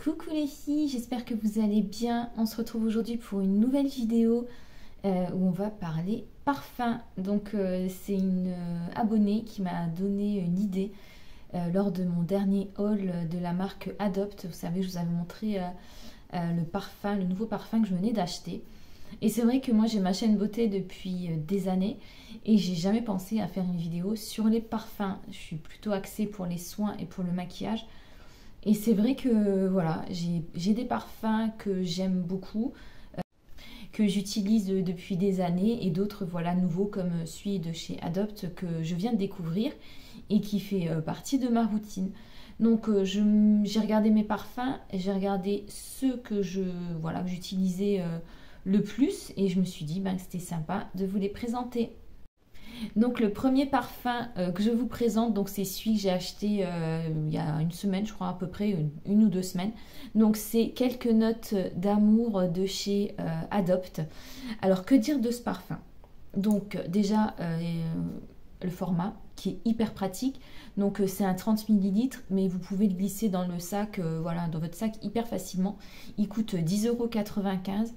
Coucou les filles, j'espère que vous allez bien. On se retrouve aujourd'hui pour une nouvelle vidéo où on va parler parfum. Donc c'est une abonnée qui m'a donné une idée lors de mon dernier haul de la marque Adopt. Vous savez, je vous avais montré le nouveau parfum que je venais d'acheter. Et c'est vrai que moi j'ai ma chaîne beauté depuis des années et j'ai jamais pensé à faire une vidéo sur les parfums. Je suis plutôt axée pour les soins et pour le maquillage. Et c'est vrai que voilà, j'ai des parfums que j'aime beaucoup, que j'utilise depuis des années, et d'autres voilà nouveaux comme celui de chez Adopt que je viens de découvrir et qui fait partie de ma routine. Donc j'ai regardé mes parfums, j'ai regardé ceux que j'utilisais le plus, et je me suis dit que c'était sympa de vous les présenter. Donc le premier parfum que je vous présente, donc c'est celui que j'ai acheté il y a une semaine, je crois à peu près, une ou deux semaines. Donc c'est Quelques notes d'amour de chez Adopt. Alors que dire de ce parfum? Donc déjà le format qui est hyper pratique. Donc c'est un 30 ml, mais vous pouvez le glisser dans le sac, dans votre sac hyper facilement. Il coûte 10,95 €.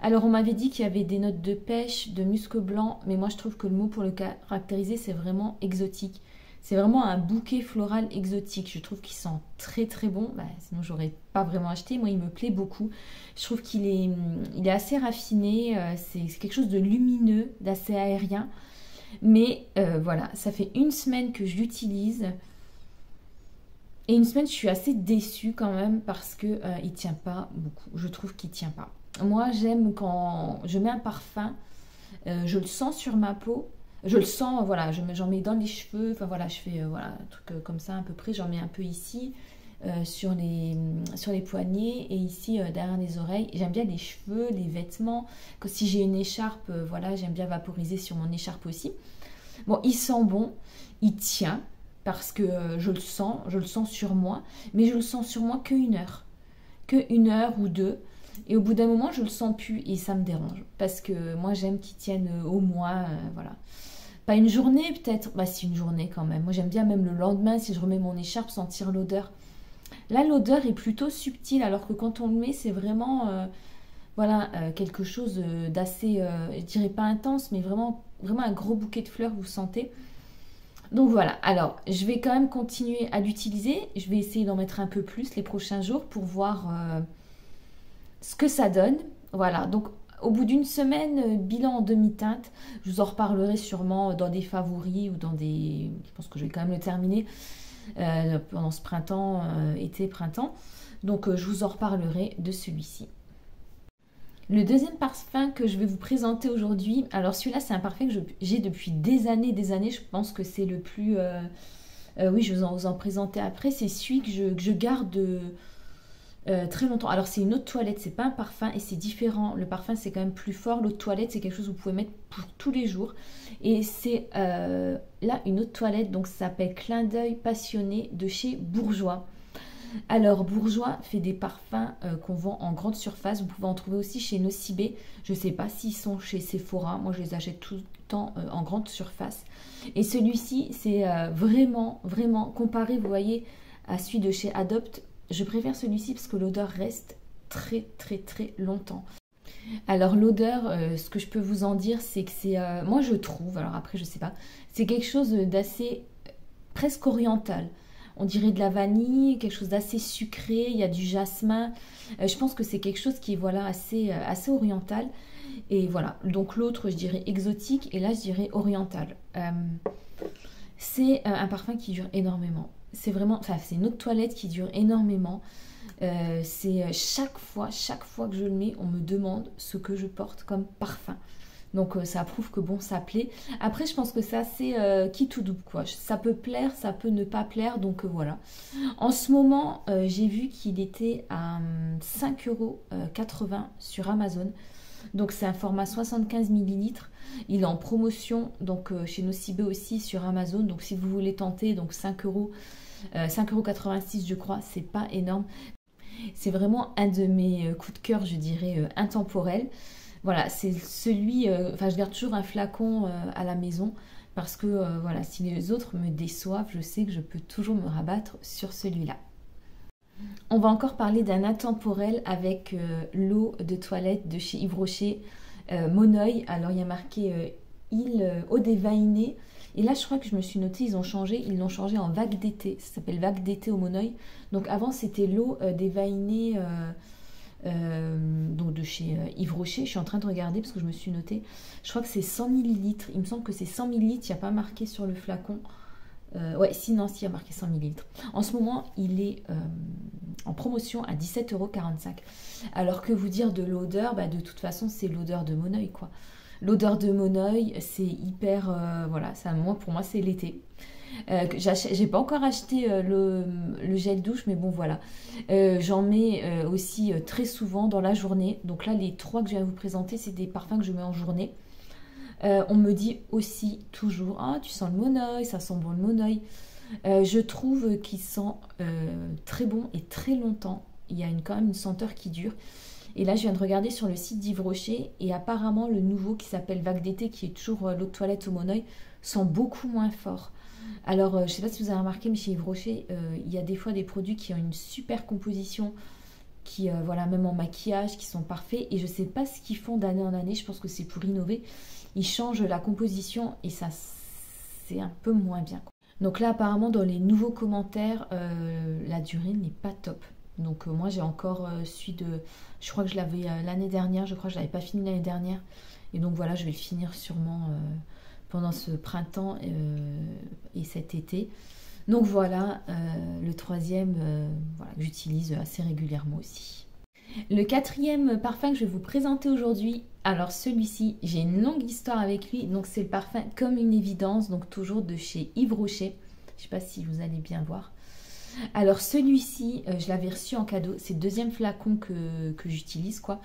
Alors on m'avait dit qu'il y avait des notes de pêche, de musc blanc, mais moi je trouve que le mot pour le caractériser c'est vraiment exotique. C'est vraiment un bouquet floral exotique. Je trouve qu'il sent très très bon. Sinon j'aurais pas vraiment acheté. Moi il me plaît beaucoup. Je trouve qu'il est assez raffiné. C'est quelque chose de lumineux, d'assez aérien. Mais voilà, ça fait une semaine que je l'utilise. Et une semaine je suis assez déçue quand même parce que il tient pas beaucoup. Je trouve qu'il tient pas. Moi, j'aime quand je mets un parfum, je le sens sur ma peau, je le sens, voilà, j'en mets dans les cheveux, enfin voilà, je fais un truc comme ça à peu près, j'en mets un peu ici, sur les poignets et ici derrière les oreilles. J'aime bien les cheveux, les vêtements, que si j'ai une écharpe, voilà, j'aime bien vaporiser sur mon écharpe aussi. Bon, il sent bon, il tient, parce que je le sens sur moi, mais je le sens sur moi qu'une heure ou deux. Et au bout d'un moment, je le sens plus et ça me dérange. Parce que moi, j'aime qu'il tienne au mois, voilà. Pas une journée peut-être, si une journée quand même. Moi, j'aime bien même le lendemain, si je remets mon écharpe, sentir l'odeur. Là, l'odeur est plutôt subtile, alors que quand on le met, c'est vraiment, quelque chose d'assez, je dirais pas intense, mais vraiment, vraiment un gros bouquet de fleurs, vous sentez. Donc voilà, alors je vais quand même continuer à l'utiliser. Je vais essayer d'en mettre un peu plus les prochains jours pour voir ce que ça donne. Voilà, donc au bout d'une semaine, bilan en demi-teinte. Je vous en reparlerai sûrement dans des favoris ou dans des... Je pense que je vais quand même le terminer pendant ce printemps, été-printemps. Donc je vous en reparlerai de celui-ci. Le deuxième parfum que je vais vous présenter aujourd'hui, alors celui-là c'est un parfum que j'ai depuis des années, je pense que c'est le plus... oui, je vais vous en présenter après. C'est celui que je garde... très longtemps. Alors c'est une eau de toilette, c'est pas un parfum et c'est différent. Le parfum c'est quand même plus fort. L'eau de toilette c'est quelque chose que vous pouvez mettre pour tous les jours. Et c'est là une eau de toilette, donc ça s'appelle Clin d'œil passionné de chez Bourjois. Alors Bourjois fait des parfums qu'on vend en grande surface. Vous pouvez en trouver aussi chez Nocibé. Je sais pas s'ils sont chez Sephora. Moi je les achète tout le temps en grande surface. Et celui-ci c'est vraiment comparé, vous voyez, à celui de chez Adopt. Je préfère celui-ci parce que l'odeur reste très longtemps. Alors l'odeur, ce que je peux vous en dire, c'est que c'est, moi je trouve, alors après je sais pas, c'est quelque chose d'assez presque oriental. On dirait de la vanille, quelque chose d'assez sucré, il y a du jasmin. Je pense que c'est quelque chose qui est assez oriental. Et voilà, donc l'autre je dirais exotique et là je dirais oriental. C'est un parfum qui dure énormément. C'est vraiment, c'est une eau de toilette qui dure énormément. C'est chaque fois que je le mets, on me demande ce que je porte comme parfum. Donc ça prouve que bon, ça plaît. Après, je pense que c'est assez qui tout double quoi. Ça peut plaire, ça peut ne pas plaire. Donc voilà. En ce moment, j'ai vu qu'il était à 5,80 € sur Amazon. Donc c'est un format 75 ml. Il est en promotion donc chez Nocibé aussi sur Amazon. Donc si vous voulez tenter, donc 5,86 € je crois, c'est pas énorme. C'est vraiment un de mes coups de cœur, je dirais, intemporel. Voilà, c'est celui, je garde toujours un flacon à la maison parce que voilà, si les autres me déçoivent, je sais que je peux toujours me rabattre sur celui-là. On va encore parler d'un intemporel avec l'eau de toilette de chez Yves Rocher, Moneuil. Alors il y a marqué eau des Vainés. Et là je crois que je me suis notée, ils l'ont changé en vague d'été. Ça s'appelle vague d'été au Moneuil. Donc avant c'était l'eau des Vainés donc de chez Yves Rocher. Je suis en train de regarder parce que je me suis notée. Je crois que c'est 100 millilitres. Il me semble que c'est 100 millilitres, il n'y a pas marqué sur le flacon. Ouais, sinon, il y a marqué 100 millilitres. En ce moment, il est en promotion à 17,45 €. Alors que vous dire de l'odeur, bah, de toute façon, c'est l'odeur de Moneuil, quoi. L'odeur de Moneuil, c'est hyper... voilà, ça, pour moi, c'est l'été. J'ai pas encore acheté le gel douche, mais bon, voilà. J'en mets aussi très souvent dans la journée. Donc là, les 3 que je viens de vous présenter, c'est des parfums que je mets en journée. On me dit aussi toujours « Ah, tu sens le Moneuil, ça sent bon le Moneuil ». Je trouve qu'il sent très bon et très longtemps. Il y a quand même une senteur qui dure. Et là, je viens de regarder sur le site d'Yves Rocher et apparemment, le nouveau qui s'appelle Vague d'été, qui est toujours l'eau de toilette au Moneuil, sent beaucoup moins fort. Alors, je ne sais pas si vous avez remarqué, mais chez Yves Rocher, il y a des fois des produits qui ont une super composition, qui, voilà, même en maquillage, qui sont parfaits. Et je ne sais pas ce qu'ils font d'année en année. Je pense que c'est pour innover. Ils changent la composition et ça, c'est un peu moins bien. Donc là, apparemment, dans les nouveaux commentaires, la durée n'est pas top. Donc moi, j'ai encore celui de... Je crois que je l'avais l'année dernière. Je crois que je ne l'avais pas fini l'année dernière. Et donc voilà, je vais le finir sûrement pendant ce printemps et cet été. Donc voilà, le troisième voilà, que j'utilise assez régulièrement aussi. Le quatrième parfum que je vais vous présenter aujourd'hui, alors celui-ci, j'ai une longue histoire avec lui, donc c'est le parfum Comme une évidence, donc toujours de chez Yves Rocher. Je ne sais pas si vous allez bien voir. Alors celui-ci, je l'avais reçu en cadeau, c'est le deuxième flacon que j'utilise, quoi.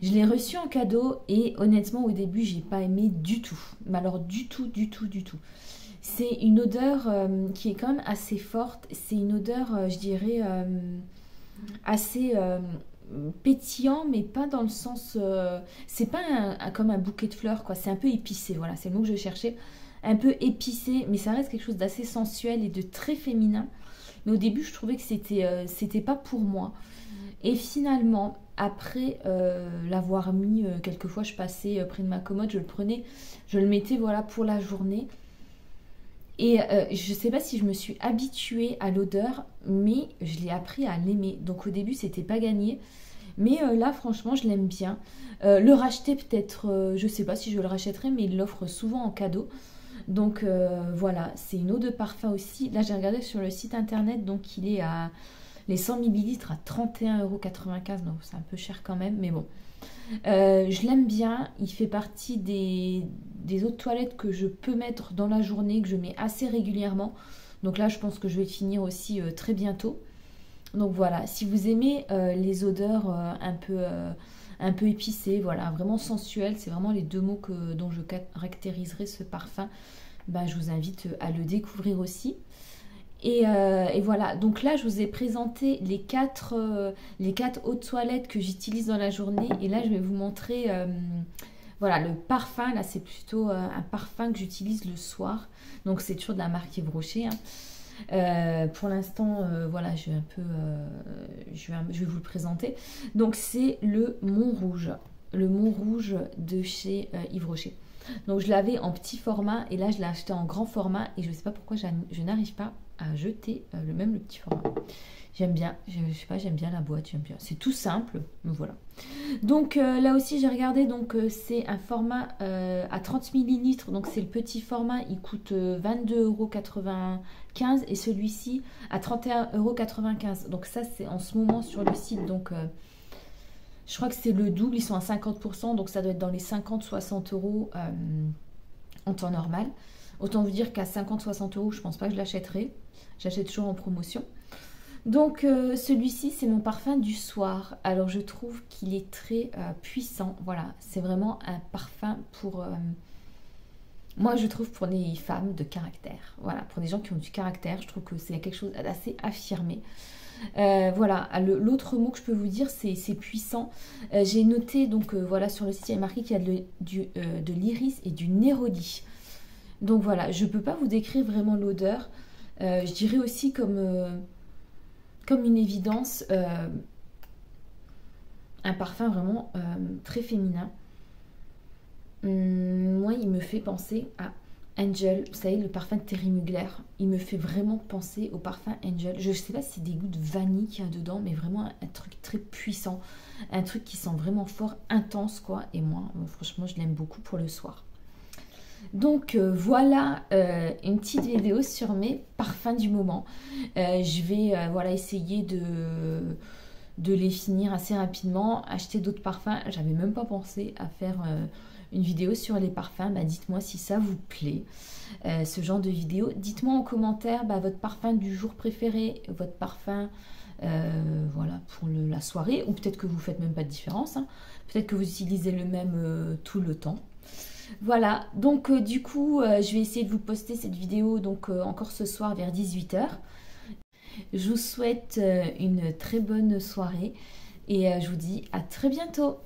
Je l'ai reçu en cadeau et honnêtement au début, j'ai pas aimé du tout. Mais alors du tout. C'est une odeur qui est quand même assez forte. C'est une odeur, je dirais, assez pétillant, mais pas dans le sens... c'est pas comme un bouquet de fleurs, quoi. C'est un peu épicé, voilà, c'est le mot que je cherchais. Un peu épicé, mais ça reste quelque chose d'assez sensuel et de très féminin. Mais au début, je trouvais que c'était pas pour moi. Et finalement, après l'avoir mis, quelquefois, je passais près de ma commode, je le prenais, je le mettais, voilà, pour la journée. Et je sais pas si je me suis habituée à l'odeur, mais je l'ai appris à l'aimer. Donc au début, c'était pas gagné. Mais là, franchement, je l'aime bien. Le racheter, peut-être, je sais pas si je le rachèterai, mais il l'offre souvent en cadeau. Donc voilà, c'est une eau de parfum aussi. Là, j'ai regardé sur le site internet, donc il est à les 100 millilitres à 31,95 €. Donc c'est un peu cher quand même, mais bon. Je l'aime bien, il fait partie des eaux de toilette que je peux mettre dans la journée, que je mets assez régulièrement. Donc là, je pense que je vais le finir aussi très bientôt. Donc voilà, si vous aimez les odeurs un peu épicées, voilà, vraiment sensuelles, c'est vraiment les deux mots dont je caractériserai ce parfum. Ben, je vous invite à le découvrir aussi. Et voilà, donc là je vous ai présenté les 4 eaux de toilette que j'utilise dans la journée. Et là je vais vous montrer voilà, le parfum. Là c'est plutôt un parfum que j'utilise le soir. Donc c'est toujours de la marque Yves Rocher, hein. Pour l'instant, voilà, je vais vous le présenter. Donc c'est le Montrouge de chez Yves Rocher. Donc je l'avais en petit format et là je l'ai acheté en grand format et je ne sais pas pourquoi je n'arrive pas à jeter le petit format. J'aime bien, je sais pas, j'aime bien la boîte, j'aime bien. C'est tout simple, mais voilà. Donc là aussi j'ai regardé, donc c'est un format à 30 millilitres, donc c'est le petit format, il coûte 22,95 € et celui-ci à 31,95 €. Donc ça c'est en ce moment sur le site, donc je crois que c'est le double, ils sont à 50%, donc ça doit être dans les 50-60 € en temps normal. Autant vous dire qu'à 50-60 €, je pense pas que je l'achèterai. J'achète toujours en promotion. Donc celui-ci, c'est mon parfum du soir. Alors je trouve qu'il est très puissant. Voilà, c'est vraiment un parfum pour... moi, je trouve pour les femmes de caractère. Voilà, pour des gens qui ont du caractère, je trouve que c'est quelque chose d'assez affirmé. Voilà, l'autre mot que je peux vous dire, c'est puissant. J'ai noté, donc voilà, sur le site, il y a marqué qu'il y a de l'iris et du néroli. Donc voilà, je ne peux pas vous décrire vraiment l'odeur. Je dirais aussi comme comme une évidence, un parfum vraiment très féminin. Moi, il me fait penser à Angel, vous savez, le parfum de Thierry Mugler. Il me fait vraiment penser au parfum Angel. Je ne sais pas si c'est des goûts de vanille qu'il y a dedans, mais vraiment un truc très puissant. Un truc qui sent vraiment fort, intense, quoi. Et moi, franchement, je l'aime beaucoup pour le soir. Donc voilà une petite vidéo sur mes parfums du moment. Je vais voilà, essayer de les finir assez rapidement, acheter d'autres parfums. J'avais même pas pensé à faire une vidéo sur les parfums. Bah, dites-moi si ça vous plaît, ce genre de vidéo. Dites-moi en commentaire votre parfum du jour préféré, votre parfum voilà, pour la soirée, ou peut-être que vous faites même pas de différence, hein. Peut-être que vous utilisez le même tout le temps. Voilà, donc du coup, je vais essayer de vous poster cette vidéo donc encore ce soir vers 18 h. Je vous souhaite une très bonne soirée et je vous dis à très bientôt.